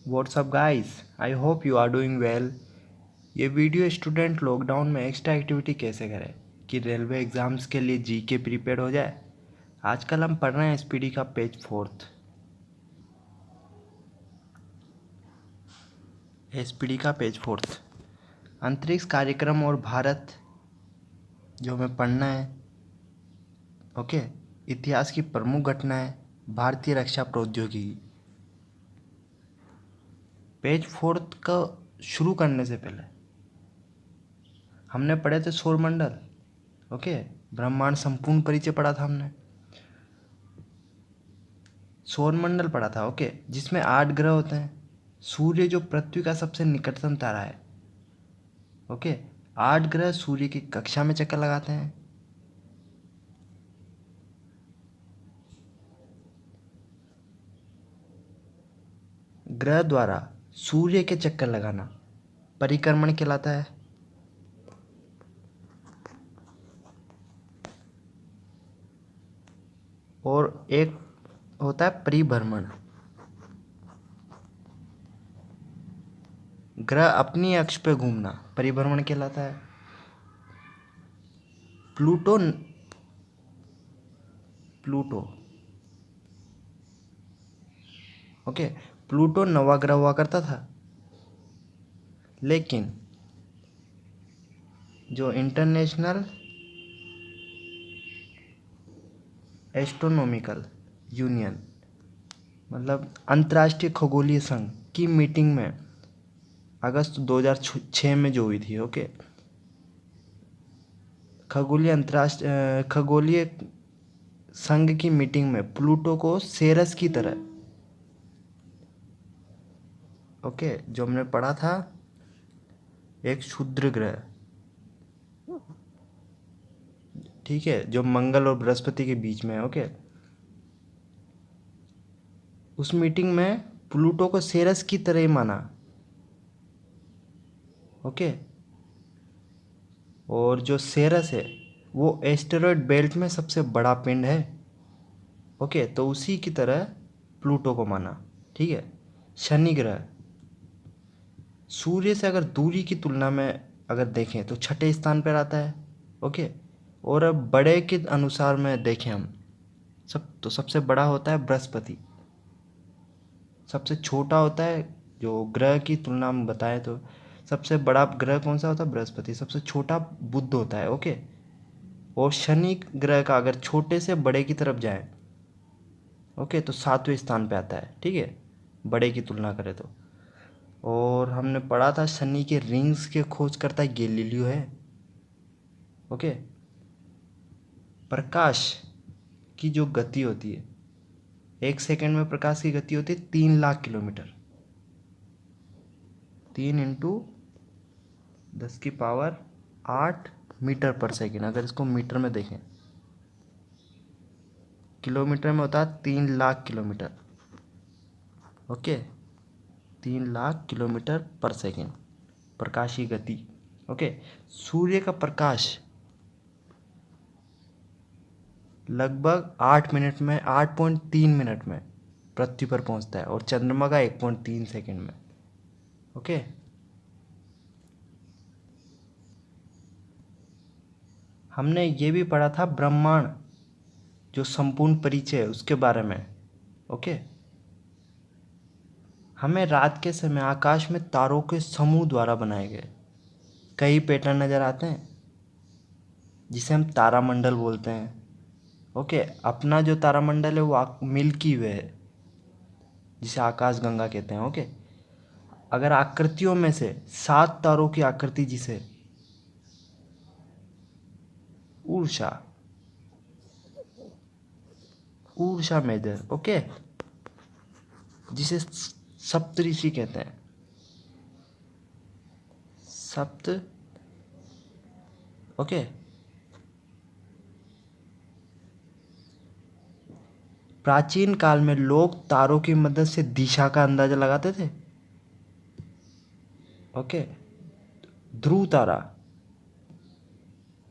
What's up guys, I hope you are doing well. ये video student lockdown में extra activity कैसे करें कि रेलवे एग्ज़ाम्स के लिए जी के प्रिपेयर हो जाए। आजकल हम पढ़ रहे हैं एसपीडी का पेज फोर्थ। एसपीडी का पेज फोर्थ अंतरिक्ष कार्यक्रम और भारत जो हमें पढ़ना है। ओके, इतिहास की प्रमुख घटनाएं, भारतीय रक्षा प्रौद्योगिकी। पेज फोर्थ का शुरू करने से पहले हमने पढ़े थे सौरमंडल। ओके, ब्रह्मांड संपूर्ण परिचय पढ़ा था हमने। सौरमंडल पढ़ा था, ओके, जिसमें 8 ग्रह होते हैं। सूर्य जो पृथ्वी का सबसे निकटतम तारा है। ओके, 8 ग्रह सूर्य की कक्षा में चक्कर लगाते हैं। ग्रह द्वारा सूर्य के चक्कर लगाना परिक्रमण कहलाता है। और एक होता है परिभ्रमण। ग्रह अपनी अक्ष पे घूमना परिभ्रमण कहलाता है। प्लूटो ओके, प्लूटो नवा ग्रह हुआ करता था, लेकिन जो इंटरनेशनल एस्ट्रोनॉमिकल यूनियन मतलब अंतर्राष्ट्रीय खगोलीय संघ की मीटिंग में अगस्त 2006 में जो हुई थी, ओके, खगोलीय संघ की मीटिंग में प्लूटो को सेरस की तरह, ओके, जो हमने पढ़ा था एक क्षुद्र ग्रह, ठीक है, जो मंगल और बृहस्पति के बीच में है। ओके, उस मीटिंग में प्लूटो को सेरस की तरह ही माना। ओके, और जो सेरस है वो एस्टेरॉयड बेल्ट में सबसे बड़ा पिंड है। ओके, तो उसी की तरह प्लूटो को माना। ठीक है, शनि ग्रह सूर्य से अगर दूरी की तुलना में अगर देखें तो छठे स्थान पर आता है। ओके, और अब बड़े के अनुसार में देखें हम तो सबसे बड़ा होता है बृहस्पति, सबसे छोटा होता है जो ग्रह की तुलना में बताएं तो सबसे बड़ा ग्रह कौन सा होता है, बृहस्पति, सबसे छोटा बुध होता है। ओके, और शनि ग्रह का अगर छोटे से बड़े की तरफ जाए, ओके, तो 7वें स्थान पे आता है। ठीक है, बड़े की तुलना करें तो। और हमने पढ़ा था शनि के रिंग्स के खोज करता है गैलीलियो है। ओके, प्रकाश की जो गति होती है, 1 सेकेंड में प्रकाश की गति होती है 3 लाख किलोमीटर। 3 × 10⁸ मीटर पर सेकेंड। अगर इसको मीटर में देखें, किलोमीटर में होता है 3 lakh kilometre. Okay, 3 lakh kilometre पर सेकेंड प्रकाश की गति। ओके, सूर्य का प्रकाश लगभग 8.3 मिनट में पृथ्वी पर पहुंचता है, और चंद्रमा का 1.3 सेकेंड में। ओके, हमने ये भी पढ़ा था ब्रह्मांड जो संपूर्ण परिचय है उसके बारे में। ओके, हमें रात के समय आकाश में तारों के समूह द्वारा बनाए गए कई पैटर्न नज़र आते हैं, जिसे हम तारामंडल बोलते हैं। ओके, अपना जो तारामंडल है वो मिल्की वे है, जिसे आकाश गंगा कहते हैं। ओके, अगर आकृतियों में से 7 तारों की आकृति, जिसे ऊर्जा मेजर, ओके, जिसे सप्तऋषि कहते हैं, सप्त। ओके, प्राचीन काल में लोग तारों की मदद से दिशा का अंदाजा लगाते थे। ओके, ध्रुव तारा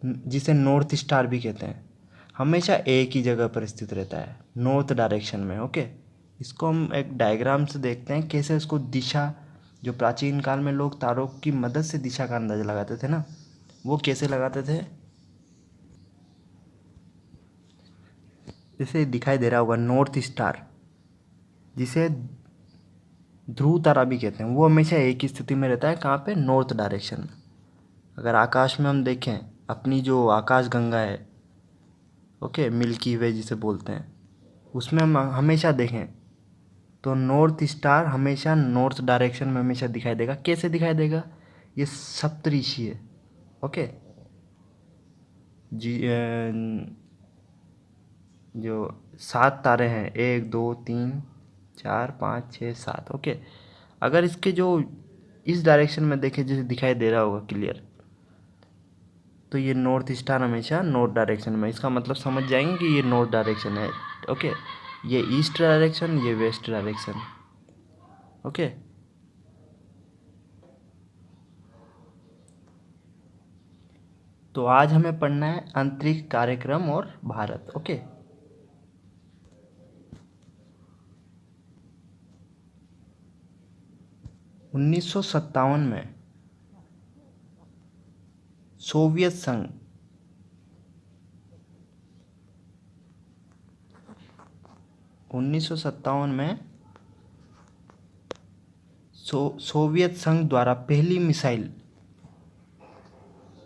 जिसे नॉर्थ स्टार भी कहते हैं, हमेशा एक ही जगह पर स्थित रहता है, नॉर्थ डायरेक्शन में। ओके, इसको हम एक डायग्राम से देखते हैं कैसे इसको दिशा, जो प्राचीन काल में लोग तारों की मदद से दिशा का अंदाजा लगाते थे ना, वो कैसे लगाते थे। जैसे दिखाई दे रहा होगा नॉर्थ स्टार, जिसे ध्रुव तारा भी कहते हैं, वो हमेशा एक ही स्थिति में रहता है, कहाँ पे, नॉर्थ डायरेक्शन में। अगर आकाश में हम देखें, अपनी जो आकाश गंगा है, ओके, मिल्की वे जिसे बोलते हैं, उसमें हम हमेशा देखें तो नॉर्थ स्टार हमेशा नॉर्थ डायरेक्शन में हमेशा दिखाई देगा। कैसे दिखाई देगा, ये सप्तऋषि है, ओके जी। जो 7 तारे हैं, 1 2 3 4 5 6 7, ओके। अगर इसके जो इस डायरेक्शन में देखें, जैसे दिखाई दे रहा होगा क्लियर, तो ये नॉर्थ स्टार हमेशा नॉर्थ डायरेक्शन में, इसका मतलब समझ जाएंगे कि ये नॉर्थ डायरेक्शन है, ओके। ये ईस्ट डायरेक्शन, ये वेस्ट डायरेक्शन, ओके। तो आज हमें पढ़ना है अंतरिक्ष कार्यक्रम और भारत, ओके। 1957 में सोवियत संघ, 1957 में सोवियत संघ द्वारा पहली मिसाइल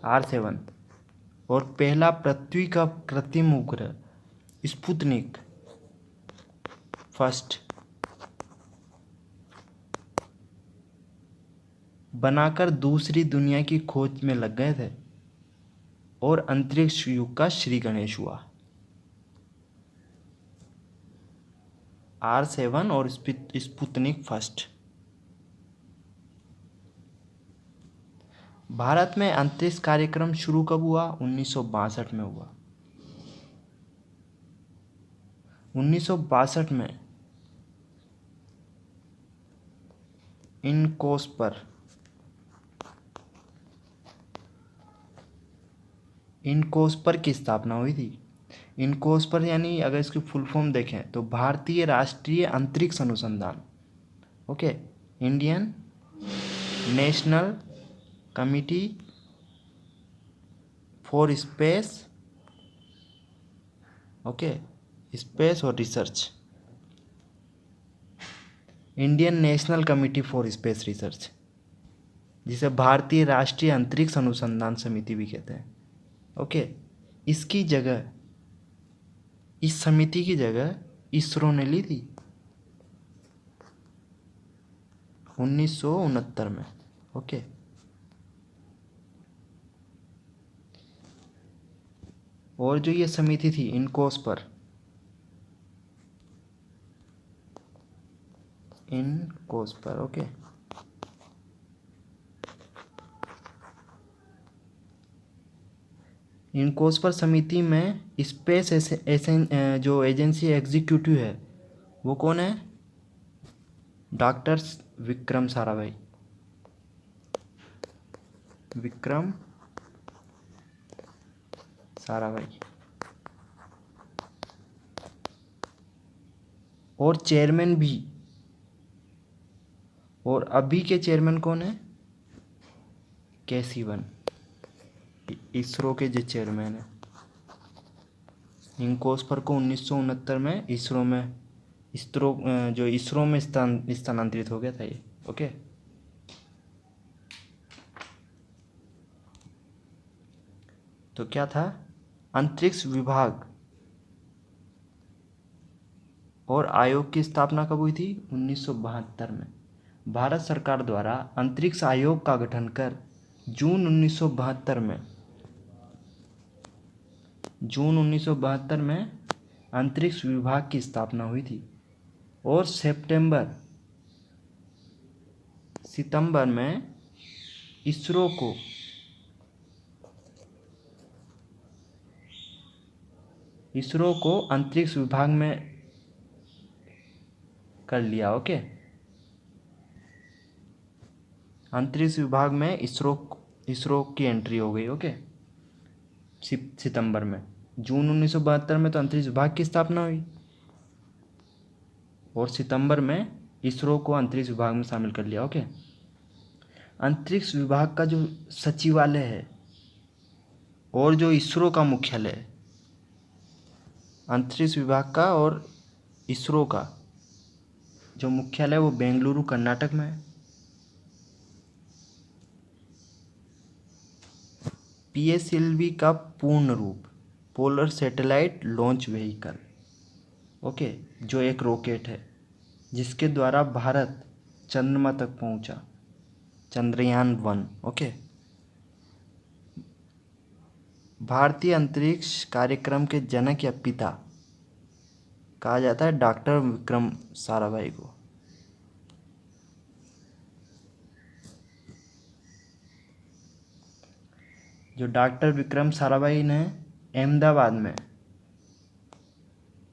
R7 और पहला पृथ्वी का कृत्रिम उपग्रह स्पुतनिक फर्स्ट बनाकर दूसरी दुनिया की खोज में लग गए थे और अंतरिक्ष युग का श्री गणेश हुआ। R7 और स्पुतनिक फर्स्ट। भारत में अंतरिक्ष कार्यक्रम शुरू कब हुआ, 1962 में हुआ। 1962 में इनकोस्पर की स्थापना हुई थी। इनकोस्पर यानी अगर इसकी फुल फॉर्म देखें तो भारतीय राष्ट्रीय अंतरिक्ष अनुसंधान, okay, Indian national committee for space, okay, space और research, Indian national committee for space research, जिसे भारतीय राष्ट्रीय अंतरिक्ष अनुसंधान समिति भी कहते हैं, ओके। इसकी जगह, इस समिति की जगह इसरो ने ली थी 1969 में, ओके। और जो ये समिति थी इनकोस्पर ओके, इनकोस्पर समिति में स्पेस जो एजेंसी एग्जीक्यूटिव है वो कौन है, डॉक्टर विक्रम साराभाई, विक्रम साराभाई। और चेयरमैन भी, और अभी के चेयरमैन कौन है, के सिवन, इसरो के जो चेयरमैन है। इनकोस्पर को 1969 में इसरो में स्थानांतरित हो गया था ये, ओके। तो क्या था, अंतरिक्ष विभाग और आयोग की स्थापना कब हुई थी, 1972 में। भारत सरकार द्वारा अंतरिक्ष आयोग का गठन कर जून 1972 में अंतरिक्ष विभाग की स्थापना हुई थी और सितंबर में इसरो को अंतरिक्ष विभाग में कर लिया, ओके। अंतरिक्ष विभाग में इसरो की एंट्री हो गई, ओके, सितंबर में। जून 1972 में तो अंतरिक्ष विभाग की स्थापना हुई। और सितंबर में इसरो को अंतरिक्ष विभाग में शामिल कर लिया। ओके, अंतरिक्ष विभाग का जो सचिवालय है और जो इसरो का मुख्यालय है, अंतरिक्ष विभाग का और इसरो का जो मुख्यालय है वो बेंगलुरु कर्नाटक में है। PSLV का पूर्ण रूप polar satellite launch vehicle. Okay, जो एक रॉकेट है जिसके द्वारा भारत चंद्रमा तक पहुंचा, चंद्रयान-1। ओके, भारतीय अंतरिक्ष कार्यक्रम के जनक या पिता कहा जाता है डॉक्टर विक्रम साराभाई को। जो डॉक्टर विक्रम साराभाई ने अहमदाबाद में,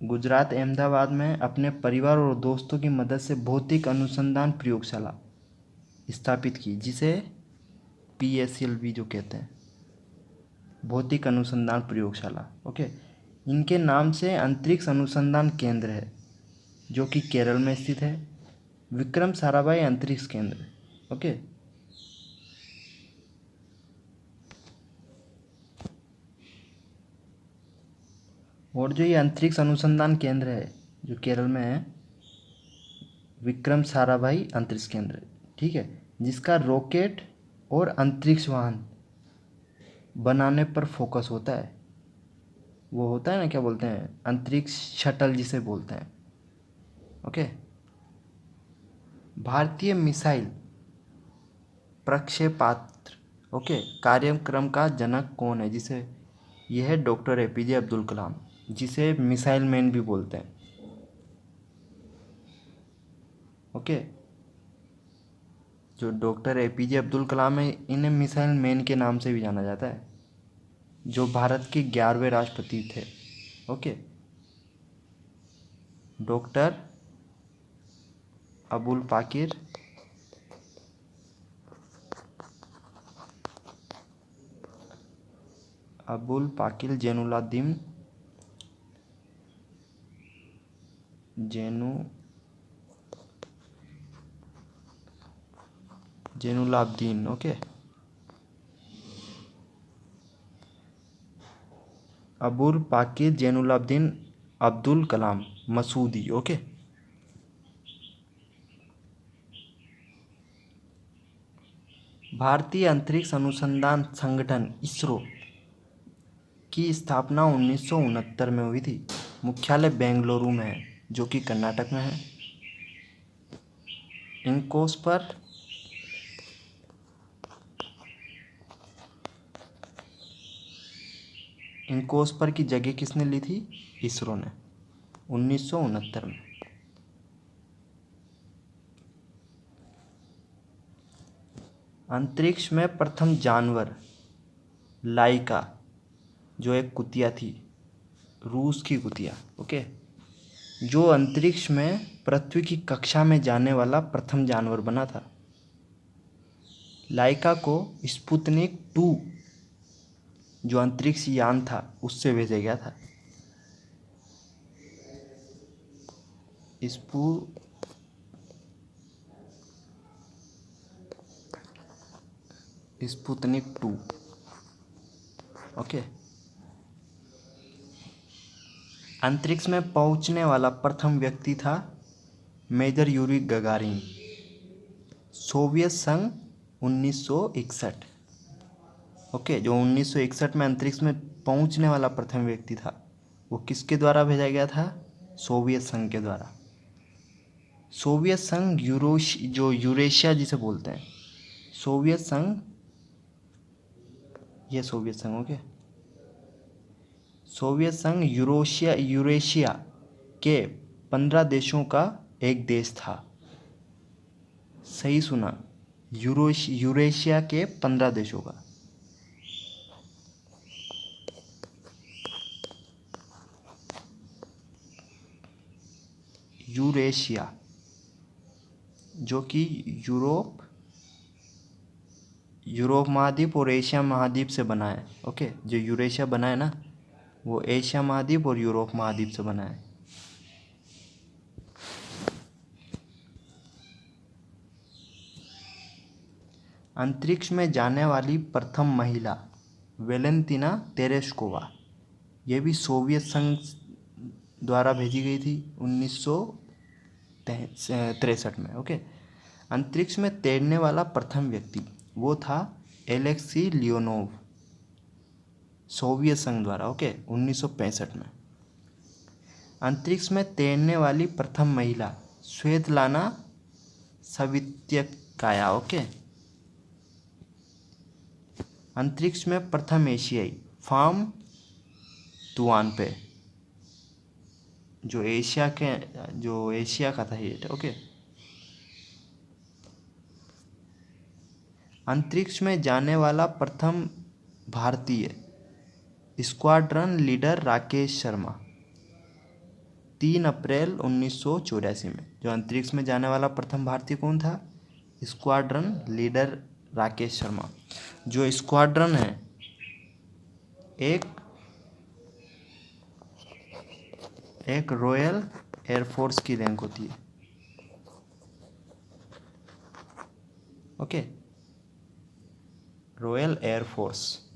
गुजरात अहमदाबाद में अपने परिवार और दोस्तों की मदद से भौतिक अनुसंधान प्रयोगशाला स्थापित की, जिसे PSLV जो कहते हैं, भौतिक अनुसंधान प्रयोगशाला। ओके, इनके नाम से अंतरिक्ष अनुसंधान केंद्र है जो कि केरल में स्थित है, विक्रम साराभाई अंतरिक्ष केंद्र। ओके, और जो ये अंतरिक्ष अनुसंधान केंद्र है जो केरल में है, विक्रम साराभाई अंतरिक्ष केंद्र, ठीक है, जिसका रॉकेट और अंतरिक्ष वाहन बनाने पर फोकस होता है। वो होता है ना, क्या बोलते हैं, अंतरिक्ष शटल जिसे बोलते हैं। ओके, भारतीय मिसाइल प्रक्षेपास्त्र, ओके, कार्यक्रम का जनक कौन है? जिसे यह है डॉक्टर APJ अब्दुल कलाम, जिसे मिसाइल मैन भी बोलते हैं। ओके, जो डॉक्टर APJ अब्दुल कलाम है इन्हें मिसाइल मैन के नाम से भी जाना जाता है, जो भारत के 11वें राष्ट्रपति थे। Okay, doctor Abul Pakir Jainulabdeen Jainulabdeen. Okay, Abul Pakir Jainulabdeen Abdul Kalam Masoodi. Okay, भारतीय अंतरिक्ष अनुसंधान संगठन इसरो की स्थापना 1969 में हुई थी। मुख्यालय बेंगलुरु में है जो कि कर्नाटक में है। इंकोस पर की जगह किसने ली थी? इसरो ने, 1969 में। अंतरिक्ष में प्रथम जानवर लाइका, जो एक कुतिया थी, रूस की कुतिया। ओके, जो अंतरिक्ष में पृथ्वी की कक्षा में जाने वाला प्रथम जानवर बना था। लाइका को स्पुतनिक 2 जो अंतरिक्ष यान था उससे भेजा गया था। स्पुतनिक 2। ओके, अंतरिक्ष में पहुंचने वाला प्रथम व्यक्ति था मेजर यूरी गगारिन, सोवियत संघ, 1961। ओके, जो 1961 में अंतरिक्ष में पहुंचने वाला प्रथम व्यक्ति था वो किसके द्वारा भेजा गया था? सोवियत संघ के द्वारा। सोवियत संघ जो यूरेशिया जिसे बोलते हैं, सोवियत संघ, ये सोवियत संघ। ओके, सोवियत संघ यूरेशिया के 15 देशों का एक देश था। सही सुना, यूरेशिया के 15 देशों का। यूरेशिया जो कि यूरोप महाद्वीप और एशिया महाद्वीप से बना है। ओके, जो यूरेशिया बना है ना वो एशिया महाद्वीप और यूरोप महाद्वीप से बना है। अंतरिक्ष में जाने वाली प्रथम महिला वेलेंतिना तेरेस्कोवा, ये भी सोवियत संघ द्वारा भेजी गई थी 1963 में। ओके। अंतरिक्ष में तैरने वाला प्रथम व्यक्ति वो था एलेक्सी लियोनोव, सोवियत संघ द्वारा। ओके, 1965 में। अंतरिक्ष में तैरने वाली प्रथम महिला स्वेतलाना सवित्यकाया। ओके। अंतरिक्ष में प्रथम एशियाई फार्म तुआनपे, जो एशिया का था ये। ओके। अंतरिक्ष में जाने वाला प्रथम भारतीय स्क्वाड्रन लीडर राकेश शर्मा, 3 अप्रैल 1984 में। जो अंतरिक्ष में जाने वाला प्रथम भारतीय कौन था? Squadron leader Rakesh Sharma. जो स्क्वाड्रन है एक रॉयल एयरफोर्स की रैंक होती है। Okay, royal air force.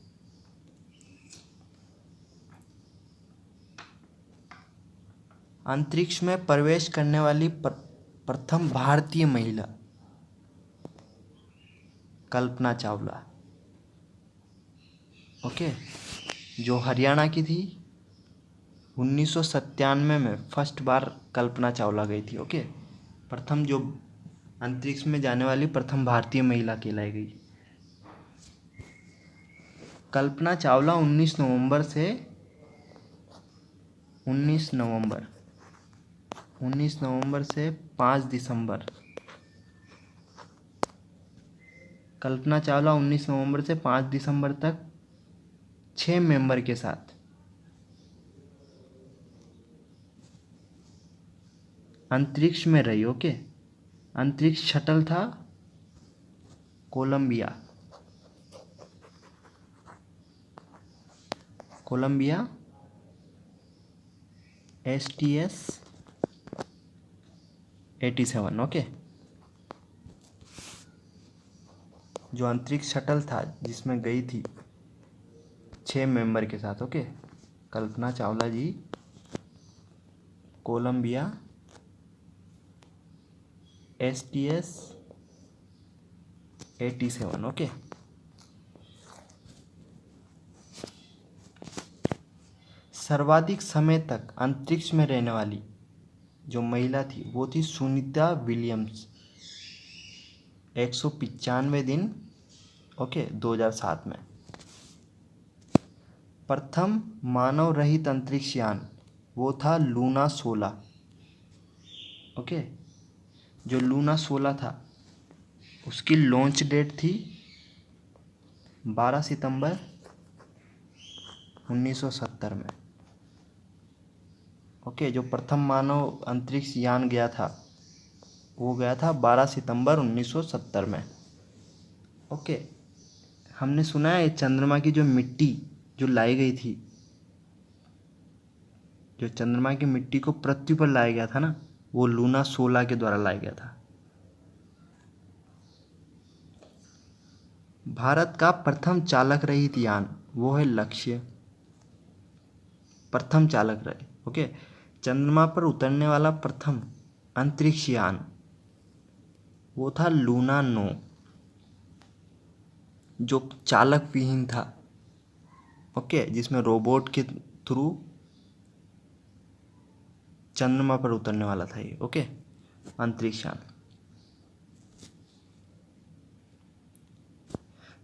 अंतरिक्ष में प्रवेश करने वाली प्रथम भारतीय महिला कल्पना चावला। ओके, जो हरियाणा की थी। 1997 में फर्स्ट बार कल्पना चावला गई थी। ओके, प्रथम जो अंतरिक्ष में जाने वाली प्रथम भारतीय महिला कहलाई गई। कल्पना चावला 19 नवंबर से 5 दिसंबर। कल्पना चावला 19 नवंबर से 5 दिसंबर तक 6 मेंबर के साथ अंतरिक्ष में रही। ओके, अंतरिक्ष शटल था कोलंबिया STS-87। ओके, जो अंतरिक्ष शटल था जिसमें गई थी 6 मेंबर के साथ। ओके, कल्पना चावला जी कोलंबिया STS-87। ओके, सर्वाधिक समय तक अंतरिक्ष में रहने वाली जो महिला थी वो थी सुनीता विलियम्स, 195 दिन। ओके, 2007 में। प्रथम मानव रहित अंतरिक्ष यान वो था लूना 16। ओके, जो लूना 16 था उसकी लॉन्च डेट थी 12 सितंबर 1970 में। ओके, जो प्रथम मानव अंतरिक्ष यान गया था वो गया था 12 सितंबर 1970 में। ओके, हमने सुना है चंद्रमा की जो मिट्टी जो लाई गई थी, जो चंद्रमा की मिट्टी को पृथ्वी पर लाया गया था ना, वो लूना 16 के द्वारा लाया गया था। भारत का प्रथम चालक रहित यान वो है लक्ष्य, प्रथम चालक रहे। ओके, चंद्रमा पर उतरने वाला प्रथम अंतरिक्ष यान वो था लूना 9, जो चालक विहीन था। ओके, जिसमें रोबोट के थ्रू चंद्रमा पर उतरने वाला था ये। ओके, अंतरिक्ष यान।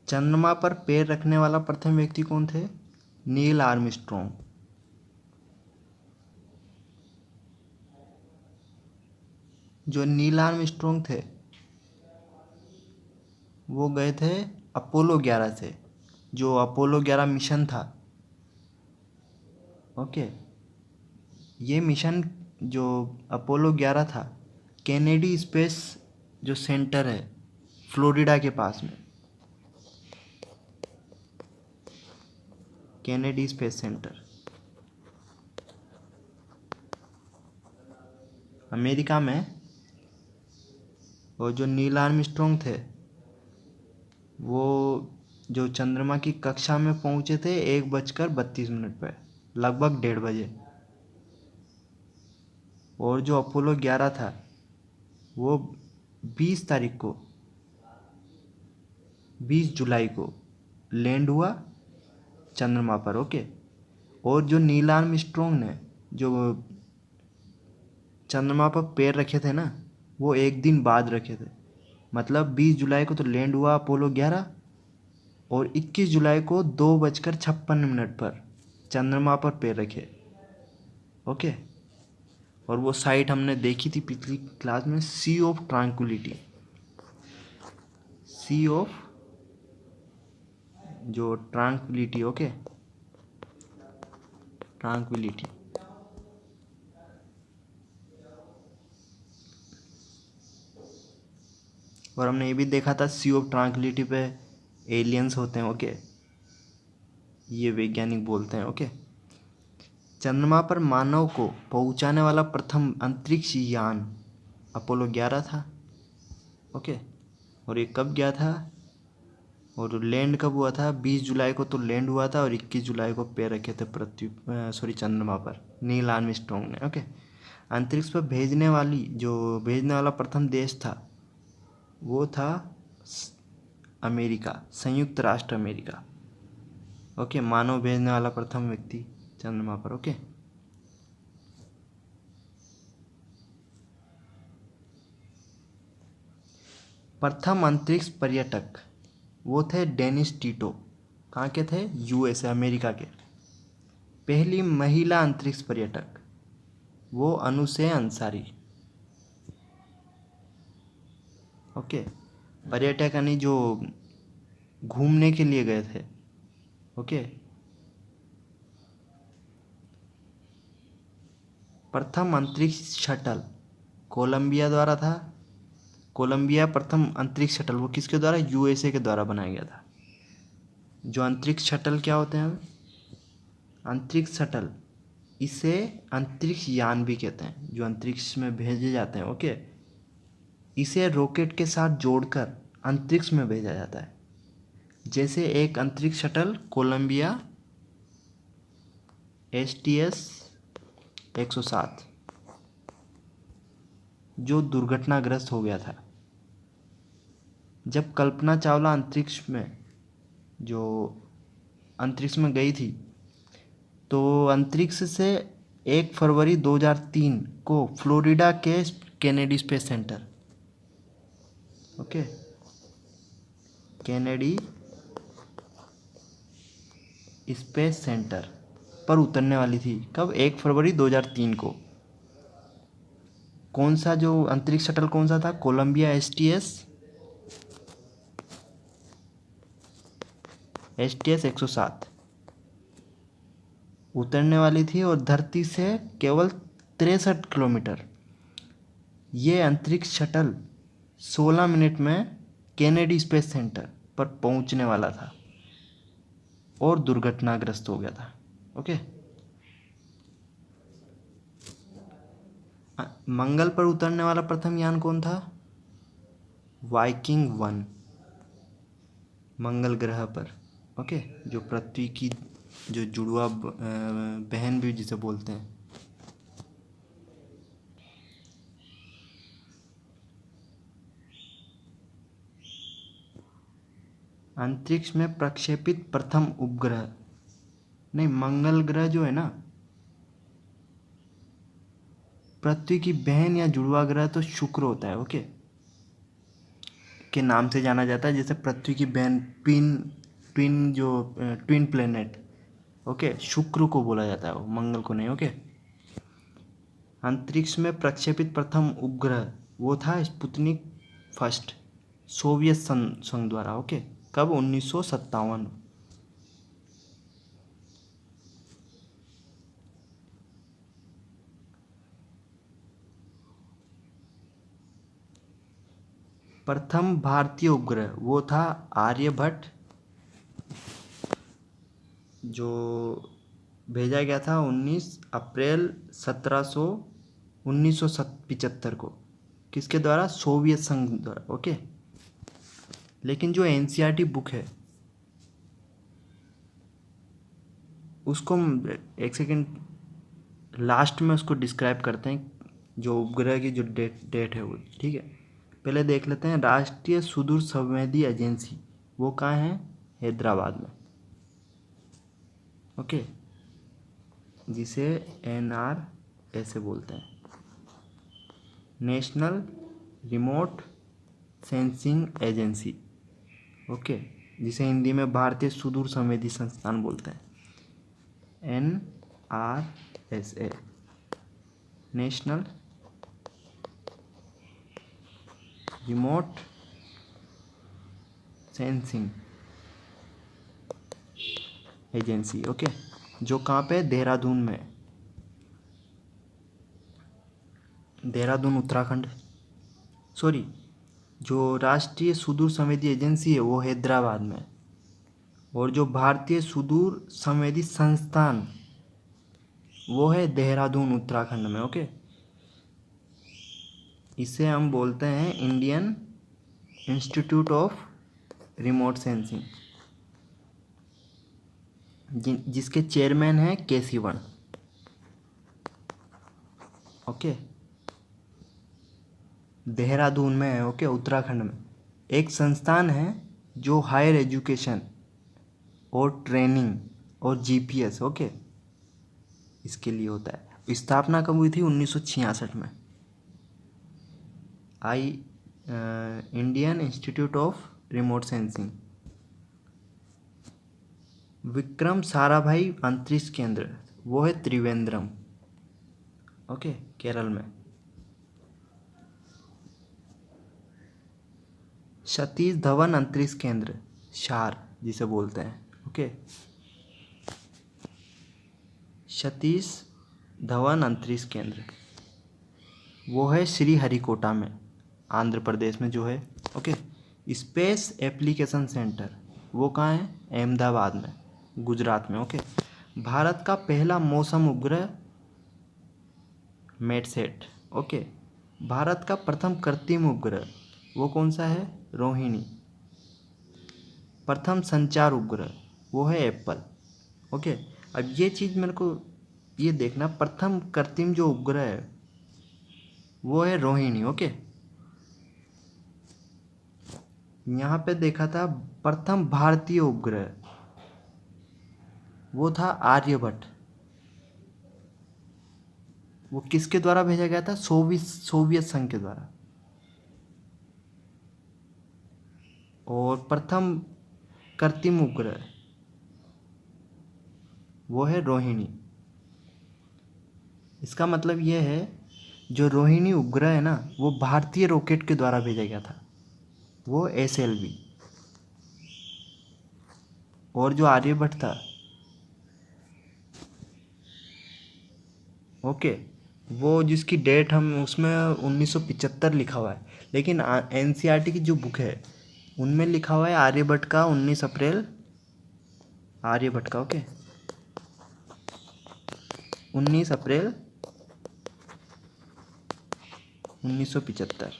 चंद्रमा पर पैर रखने वाला प्रथम व्यक्ति कौन थे? Neil Armstrong. जो नील आर्मस्ट्रॉन्ग थे वो गए थे अपोलो 11 से, जो अपोलो 11 मिशन था। ओके, ये मिशन जो अपोलो 11 था कैनेडी स्पेस जो सेंटर है फ्लोरिडा के पास में, कैनेडी स्पेस सेंटर अमेरिका में। और जो नील आर्मस्ट्रॉन्ग थे वो जो चंद्रमा की कक्षा में पहुंचे थे 1:32 पे, लगभग 1:30 बजे। और जो अपोलो 11 था वो 20 तारीख को, 20 जुलाई को लैंड हुआ चंद्रमा पर। ओके। और जो नील आर्मस्ट्रॉन्ग ने जो चंद्रमा पर पैर रखे थे ना, वो एक दिन बाद रखे थे। मतलब 20 जुलाई को तो लैंड हुआ अपोलो 11, और 21 जुलाई को 2:56 पर चंद्रमा पर पैर रखे। ओके। और वो साइट हमने देखी थी पिछली क्लास में, सी ऑफ ट्रांक्विलिटी। सी ऑफ जो ट्रांक्विलिटी। Okay, tranquillity. और हमने ये भी देखा था सी ऑफ ट्रांक्विलिटी पे एलियंस होते हैं। ओके, ये वैज्ञानिक बोलते हैं। ओके। चंद्रमा पर मानव को पहुंचाने वाला प्रथम अंतरिक्ष यान अपोलो 11 था। ओके। और ये कब गया था और लैंड कब हुआ था? 20 जुलाई को तो लैंड हुआ था, और 21 जुलाई को पैर रखे थे चंद्रमा पर नील आर्मस्ट्रॉन्ग ने। ओके। अंतरिक्ष पर भेजने वाला प्रथम देश था, वो था अमेरिका, संयुक्त राष्ट्र अमेरिका। ओके। मानव भेजने वाला प्रथम व्यक्ति चंद्रमा पर। ओके। प्रथम अंतरिक्ष पर्यटक वो थे डेनिस टीटो। कहाँ के थे? यूएसए, अमेरिका के। पहली महिला अंतरिक्ष पर्यटक वो अनुसे अंसारी। ओके। पर्यटक यानी जो घूमने के लिए गए थे। ओके। प्रथम अंतरिक्ष शटल कोलंबिया द्वारा था। कोलंबिया प्रथम अंतरिक्ष शटल वो किसके द्वारा? यूएसए के द्वारा बनाया गया था। जो अंतरिक्ष शटल क्या होते हैं? अंतरिक्ष शटल, इसे अंतरिक्ष यान भी कहते हैं, जो अंतरिक्ष में भेजे जाते हैं। ओके। इसे रॉकेट के साथ जोड़कर अंतरिक्ष में भेजा जाता है। जैसे एक अंतरिक्ष शटल कोलंबिया STS-107 जो दुर्घटनाग्रस्त हो गया था। जब कल्पना चावला अंतरिक्ष में गई थी, तो अंतरिक्ष से 1 फरवरी 2003 को फ्लोरिडा के Kennedy space centre, okay, Kennedy space centre पर उतरने वाली थी। कब? 1 फरवरी 2003 को। कौन सा जो अंतरिक्ष शटल कौन सा था? कोलंबिया STS 107 उतरने वाली थी, और धरती से केवल 63 किलोमीटर। ये अंतरिक्ष शटल 16 मिनट में केनेडी स्पेस सेंटर पर पहुंचने वाला था और दुर्घटनाग्रस्त हो गया था। ओके। मंगल पर उतरने वाला प्रथम यान कौन था? वाइकिंग 1, मंगल ग्रह पर। ओके। जो पृथ्वी की जो जुड़वा बहन भी जिसे बोलते हैं। अंतरिक्ष में प्रक्षेपित प्रथम उपग्रह, नहीं, मंगल ग्रह जो है ना, पृथ्वी की बहन या जुड़वा ग्रह तो शुक्र होता है। ओके, के नाम से जाना जाता है, जैसे पृथ्वी की बहन ट्विन प्लेनेट। ओके, शुक्र को बोला जाता है, वो मंगल को नहीं। ओके। अंतरिक्ष में प्रक्षेपित प्रथम उपग्रह वो था स्पुतनिक फर्स्ट, सोवियत संघ द्वारा। ओके। कब? 1957। प्रथम भारतीय उपग्रह वो था आर्यभट्ट, जो भेजा गया था 19 अप्रैल 1975 को। किसके द्वारा? सोवियत संघ द्वारा। ओके। लेकिन जो एनसीईआरटी बुक है उसको एक सेकेंड लास्ट में उसको डिस्क्राइब करते हैं, जो उपग्रह की जो डेट है वो, ठीक है। पहले देख लेते हैं राष्ट्रीय सुदूर संवेदी एजेंसी, वो कहाँ है? हैदराबाद में, ओके, जिसे एनआर ऐसे बोलते हैं, national remote sensing agency, okay, जिसे हिंदी में भारतीय सुदूर संवेदी संस्थान बोलते हैं, NRSA, national remote sensing agency, okay, जो कहाँ पे? देहरादून में, देहरादून उत्तराखंड, सॉरी, जो राष्ट्रीय सुदूर संवेदी एजेंसी है वो हैदराबाद में, और जो भारतीय सुदूर संवेदी संस्थान वो है देहरादून उत्तराखंड में, ओके। इसे हम बोलते हैं Indian institute of remote sensing, जिसके चेयरमैन हैं के सिवन, ओके, देहरादून में है, ओके, उत्तराखंड में। एक संस्थान है जो हायर एजुकेशन और ट्रेनिंग और जीपीएस, ओके, इसके लिए होता है। स्थापना कब हुई थी? 1966 में। Indian institute of remote sensing. Vikram Sarabhai अंतरिक्ष केंद्र, वो है त्रिवेंद्रम, ओके, केरल में। सतीश धवन अंतरिक्ष केंद्र, शार जिसे बोलते हैं, ओके, सतीश धवन अंतरिक्ष केंद्र, वो है श्रीहरिकोटा में, आंध्र प्रदेश में जो है, ओके। स्पेस एप्लीकेशन सेंटर, वो कहाँ है? अहमदाबाद में, गुजरात में, ओके। भारत का पहला मौसम उपग्रह मेटसेट, ओके। भारत का प्रथम कृत्रिम उपग्रह वो कौन सा है? रोहिणी। प्रथम संचार उपग्रह वो है एप्पल, ओके। अब ये चीज़ मेरे को ये देखना, प्रथम कृत्रिम जो उपग्रह है वो है रोहिणी, ओके। यहाँ पे देखा था प्रथम भारतीय उपग्रह वो था आर्यभट्ट। वो किसके द्वारा भेजा गया था? सोवियत संघ के द्वारा। और प्रथम कृत्रिम उपग्रह वो है रोहिणी। इसका मतलब ये है जो रोहिणी उपग्रह है ना वो भारतीय रॉकेट के द्वारा भेजा गया था, वो SLV। और जो आर्यभट्ट था, ओके, वो जिसकी डेट हम उसमें 1975 लिखा हुआ है, लेकिन NCERT की जो बुक है उनमें लिखा हुआ है आर्यभट्ट का 19 अप्रैल, आर्यभट्ट का, ओके, 19 अप्रैल 1975,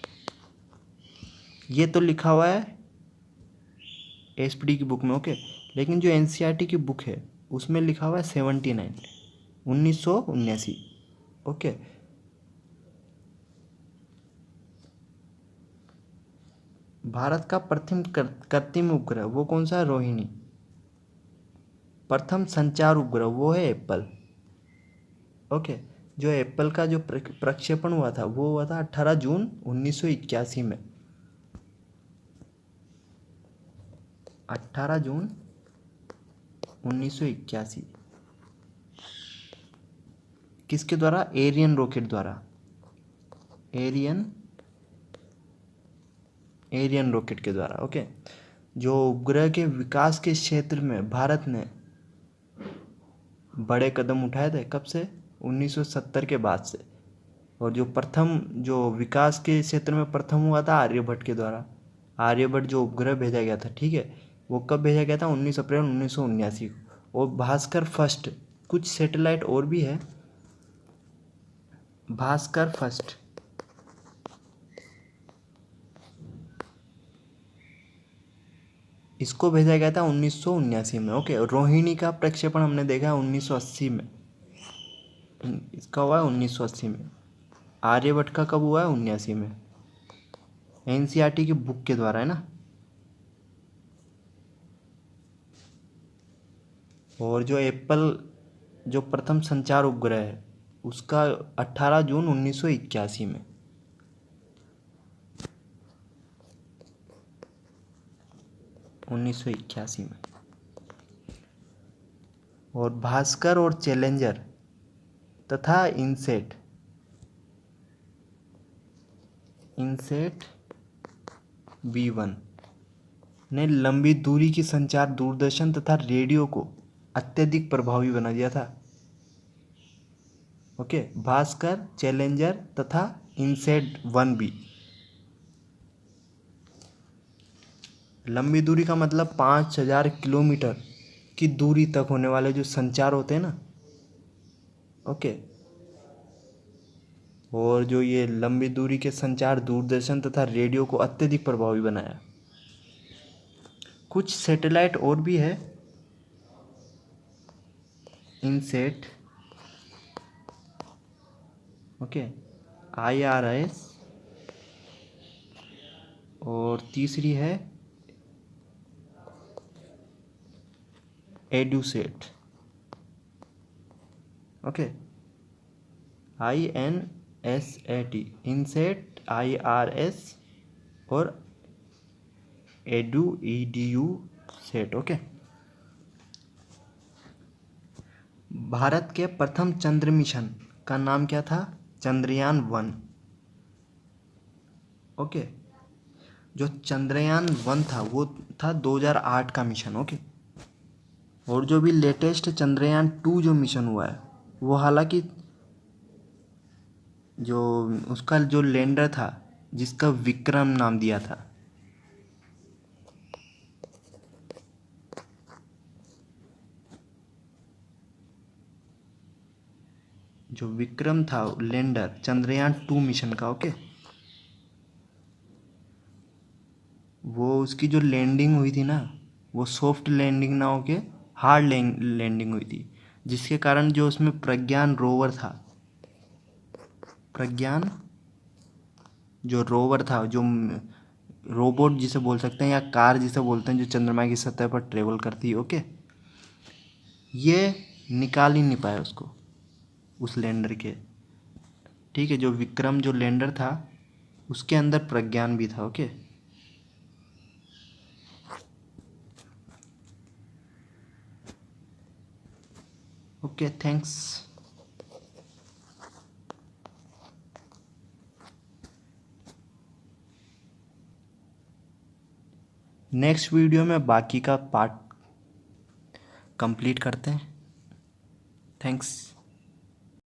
ये तो लिखा हुआ है SPD की बुक में, ओके। लेकिन जो NCERT की बुक है उसमें लिखा हुआ है 1979, ओके। भारत का प्रथम कृत्रिम उपग्रह वो कौन सा है? रोहिणी। प्रथम संचार उपग्रह वो है एप्पल, ओके। जो एप्पल का जो प्रक्षेपण हुआ था वो हुआ था 18 जून 1981 में, 18 जून 1981। किसके द्वारा? एरियन रॉकेट द्वारा, एरियन रॉकेट के द्वारा, ओके। जो उपग्रह के विकास के क्षेत्र में भारत ने बड़े कदम उठाए थे, कब से? 1970 के बाद से। और जो प्रथम जो विकास के क्षेत्र में प्रथम हुआ था आर्यभट्ट के द्वारा। आर्यभट्ट जो उपग्रह भेजा गया था, ठीक है, वो कब भेजा गया था? 19 अप्रैल 1979 को। और भास्कर फर्स्ट, कुछ सैटेलाइट और भी है, भास्कर फर्स्ट, इसको भेजा गया था 1979 में। ओके, रोहिणी का प्रक्षेपण हमने देखा है 1980 में, इसका हुआ है 1980 में। आर्यभट्ट का कब हुआ है? 79 में, एनसीईआरटी की बुक के द्वारा, है ना। और जो एप्पल जो प्रथम संचार उपग्रह है उसका 18 जून 1981 में। में। और भास्कर और चैलेंजर तथा इनसेट B1 ने लंबी दूरी की संचार, दूरदर्शन तथा रेडियो को अत्यधिक प्रभावी बना दिया था। ओके, भास्कर, चैलेंजर तथा इनसेट 1B। लंबी दूरी का मतलब 5000 किलोमीटर की दूरी तक होने वाले जो संचार होते हैं ना। ओके, और जो ये लंबी दूरी के संचार, दूरदर्शन तथा रेडियो को अत्यधिक प्रभावी बनाया। कुछ सैटेलाइट और भी है, इनसेट, ओके, IRS, और तीसरी है EDUSAT. Okay, INSAT, INSAT, IRS और EDU सेट। ओके, भारत के प्रथम चंद्र मिशन का नाम क्या था? चंद्रयान 1। ओके, जो चंद्रयान 1 था वो था 2008 का मिशन। ओके, और जो भी लेटेस्ट चंद्रयान 2 जो मिशन हुआ है वो हालांकि जो उसका जो लैंडर था जिसका विक्रम नाम दिया था, जो विक्रम था लैंडर चंद्रयान 2 मिशन का। ओके, वो उसकी जो लैंडिंग हुई थी ना वो सॉफ्ट लैंडिंग ना होके हार्ड लैंडिंग हुई थी, जिसके कारण जो उसमें प्रज्ञान रोवर था, प्रज्ञान जो रोवर था, जो रोबोट जिसे बोल सकते हैं या कार जिसे बोलते हैं, जो चंद्रमा की सतह पर ट्रेवल करती है। ओके, ये निकाल ही नहीं पाया उसको, उस लैंडर के। ठीक है, जो विक्रम जो लैंडर था उसके अंदर प्रज्ञान भी था। Okay, okay, thanks. Next video में बाकी का पार्ट कंप्लीट करते हैं। थैंक्स।